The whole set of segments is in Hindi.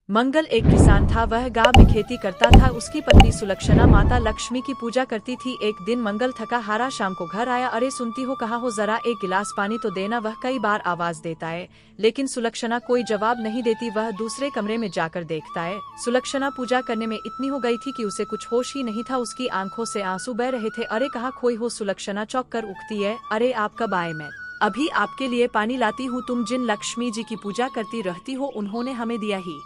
मंगल एक किसान था। वह गांव में खेती करता था। उसकी पत्नी सुलक्षणा माता लक्ष्मी की पूजा करती थी। एक दिन मंगल थका हारा शाम को घर आया। अरे सुनती हो, कहा हो जरा एक गिलास पानी तो देना। वह कई बार आवाज देता है लेकिन सुलक्षणा कोई जवाब नहीं देती। वह दूसरे कमरे में जाकर देखता है। सुलक्षणा पूजा करने में इतनी हो गई थी कि उसे कुछ होश ही नहीं था। उसकी आंखों से आंसू बह रहे थे। अरे कहाँ खोई हो? सुलक्षणा चौंक कर उठती है। अरे आप कब आए? मैं अभी आपके लिए पानी लाती हूँ। तुम जिन लक्ष्मी जी की पूजा करती रहती हो उन्होंने हमें दिया ही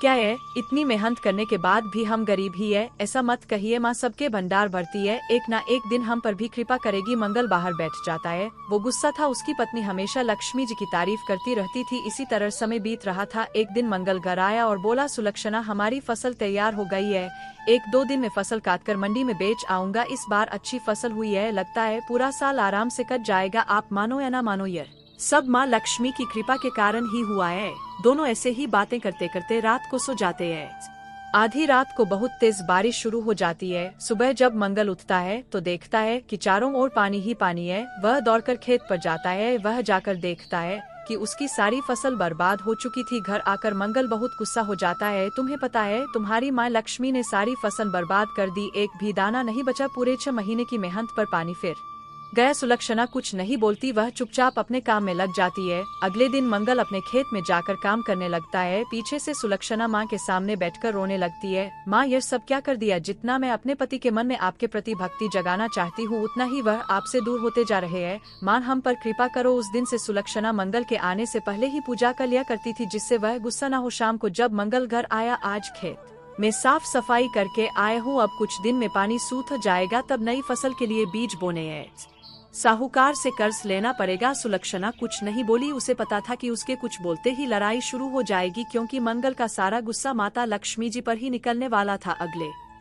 क्या है? इतनी मेहनत करने के बाद भी हम गरीब ही है। ऐसा मत कहिए, माँ सबके भंडार भरती है, एक ना एक दिन हम पर भी कृपा करेगी। मंगल बाहर बैठ जाता है। वो गुस्सा था। उसकी पत्नी हमेशा लक्ष्मी जी की तारीफ करती रहती थी। इसी तरह समय बीत रहा था। एक दिन मंगल घर आया और बोला, सुलक्षणा हमारी फसल तैयार हो गई है। 1-2 दिन में फसल काटकर मंडी में बेच आऊंगा। इस बार अच्छी फसल हुई है। लगता है पूरा साल आराम से कट जाएगा। आप मानो या ना मानो, ये सब माँ लक्ष्मी की कृपा के कारण ही हुआ है। दोनों ऐसे ही बातें करते करते रात को सो जाते हैं। आधी रात को बहुत तेज बारिश शुरू हो जाती है। सुबह जब मंगल उठता है तो देखता है कि चारों ओर पानी ही पानी है। वह दौड़कर खेत पर जाता है। वह जाकर देखता है कि उसकी सारी फसल बर्बाद हो चुकी थी। घर आकर मंगल बहुत गुस्सा हो जाता है। तुम्हें पता है, तुम्हारी माँ लक्ष्मी ने सारी फसल बर्बाद कर दी। एक भी दाना नहीं बचा। पूरे 6 महीने की मेहनत पर पानी फिर गया। सुलक्षणा कुछ नहीं बोलती। वह चुपचाप अपने काम में लग जाती है। अगले दिन मंगल अपने खेत में जाकर काम करने लगता है। पीछे से सुलक्षणा माँ के सामने बैठकर रोने लगती है। माँ, यह सब क्या कर दिया? जितना मैं अपने पति के मन में आपके प्रति भक्ति जगाना चाहती हूँ उतना ही वह आपसे दूर होते जा रहे हैं। माँ, हम पर कृपा करो। उस दिन से सुलक्षणा मंगल के आने से पहले ही पूजा कर लिया करती थी जिससे वह गुस्सा न हो। शाम को जब मंगल घर आया, आज खेत मैं साफ सफाई करके आया हूँ। अब कुछ दिन में पानी सूख जाएगा, तब नई फसल के लिए बीज बोने हैं। साहूकार से कर्ज लेना पड़ेगा। सुलक्षणा कुछ नहीं बोली। उसे पता था कि उसके कुछ बोलते ही लड़ाई शुरू हो जाएगी, क्योंकि मंगल का सारा गुस्सा माता लक्ष्मी जी पर ही निकलने वाला था।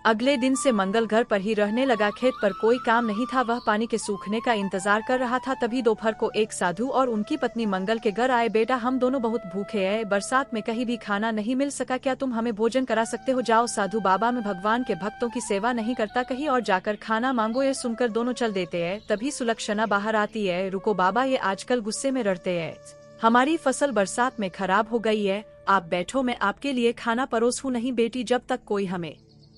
अगले दिन से मंगल घर पर ही रहने लगा। खेत पर कोई काम नहीं था। वह पानी के सूखने का इंतजार कर रहा था। तभी दोपहर को एक साधु और उनकी पत्नी मंगल के घर आए। बेटा, हम दोनों बहुत भूखे हैं। बरसात में कहीं भी खाना नहीं मिल सका। क्या तुम हमें भोजन करा सकते हो? जाओ, साधु बाबा में भगवान के भक्तों की सेवा नहीं करता, कहीं और जाकर खाना मांगो। ये सुनकर दोनों चल देते हैं। तभी सुलक्षणा बाहर आती है। रुको बाबा, ये आजकल गुस्से में रहते हैं। हमारी फसल बरसात में खराब हो गई है। आप बैठो, मैं आपके लिए खाना परोसूं। नहीं बेटी, जब तक कोई हमें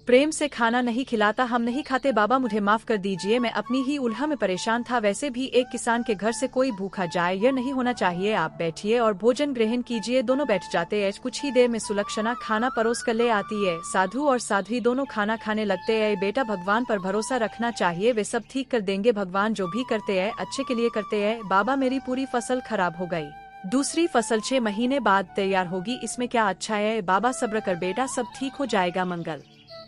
प्रेम से खाना नहीं खिलाता हम नहीं खाते। बाबा, मुझे माफ कर दीजिए, मैं अपनी ही उलझन में परेशान था। वैसे भी एक किसान के घर से कोई भूखा जाए, यह नहीं होना चाहिए। आप बैठिए और भोजन ग्रहण कीजिए। दोनों बैठ जाते हैं। कुछ ही देर में सुलक्षणा खाना परोस कर ले आती है। साधु और साध्वी दोनों खाना खाने लगते हैं। बेटा, भगवान पर भरोसा रखना चाहिए, वे सब ठीक कर देंगे। भगवान जो भी करते हैं अच्छे के लिए करते हैं। बाबा, मेरी पूरी फसल खराब हो गई। दूसरी फसल 6 महीने बाद तैयार होगी, इसमें क्या अच्छा है? बाबा, सब्र कर बेटा, सब ठीक हो जाएगा। मंगल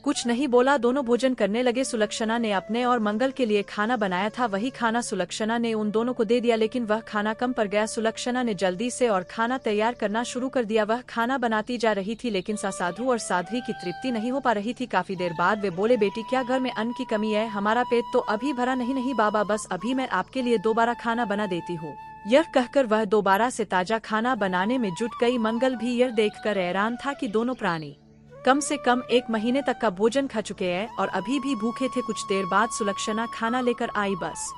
कुछ नहीं बोला। दोनों भोजन करने लगे। सुलक्षणा ने अपने और मंगल के लिए खाना बनाया था। वही खाना सुलक्षणा ने उन दोनों को दे दिया, लेकिन वह खाना कम पड़ गया। सुलक्षणा ने जल्दी से और खाना तैयार करना शुरू कर दिया। वह खाना बनाती जा रही थी, लेकिन साधु और साध्वी की तृप्ति नहीं हो पा रही थी। काफी देर बाद वे बोले, बेटी, क्या घर में अन्न की कमी है? हमारा पेट तो अभी भरा नहीं। नहीं बाबा, बस अभी मैं आपके लिए दोबारा खाना बना देती हूँ। यह कहकर वह दोबारा से ताजा खाना बनाने में जुट गई। मंगल भी यह देखकर हैरान था कि दोनों प्राणी कम से कम 1 महीने तक का भोजन खा चुके हैं और अभी भी भूखे थे। कुछ देर बाद सुलक्षणा खाना लेकर आई। बस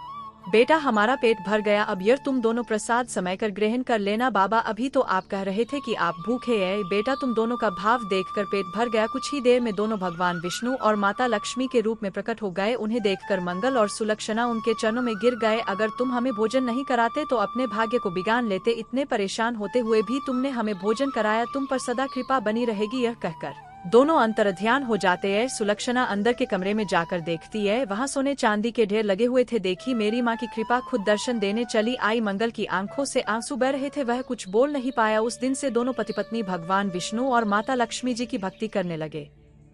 बेटा, हमारा पेट भर गया। अब यह तुम दोनों प्रसाद समय कर ग्रहण कर लेना। बाबा, अभी तो आप कह रहे थे कि आप भूखे हैं। बेटा, तुम दोनों का भाव देखकर पेट भर गया। कुछ ही देर में दोनों भगवान विष्णु और माता लक्ष्मी के रूप में प्रकट हो गए। उन्हें देखकर मंगल और सुलक्षणा उनके चरणों में गिर गए। अगर तुम हमें भोजन नहीं कराते तो अपने भाग्य को बिगाड़ लेते। इतने परेशान होते हुए भी तुमने हमें भोजन कराया, तुम पर सदा कृपा बनी रहेगी। यह कहकर दोनों अंतर्ध्यान हो जाते हैं। सुलक्षणा अंदर के कमरे में जाकर देखती है, वहाँ सोने चांदी के ढेर लगे हुए थे। देखी, मेरी माँ की कृपा खुद दर्शन देने चली आई। मंगल की आंखों से आंसू बह रहे थे। वह कुछ बोल नहीं पाया। उस दिन से दोनों पति पत्नी भगवान विष्णु और माता लक्ष्मी जी की भक्ति करने लगे।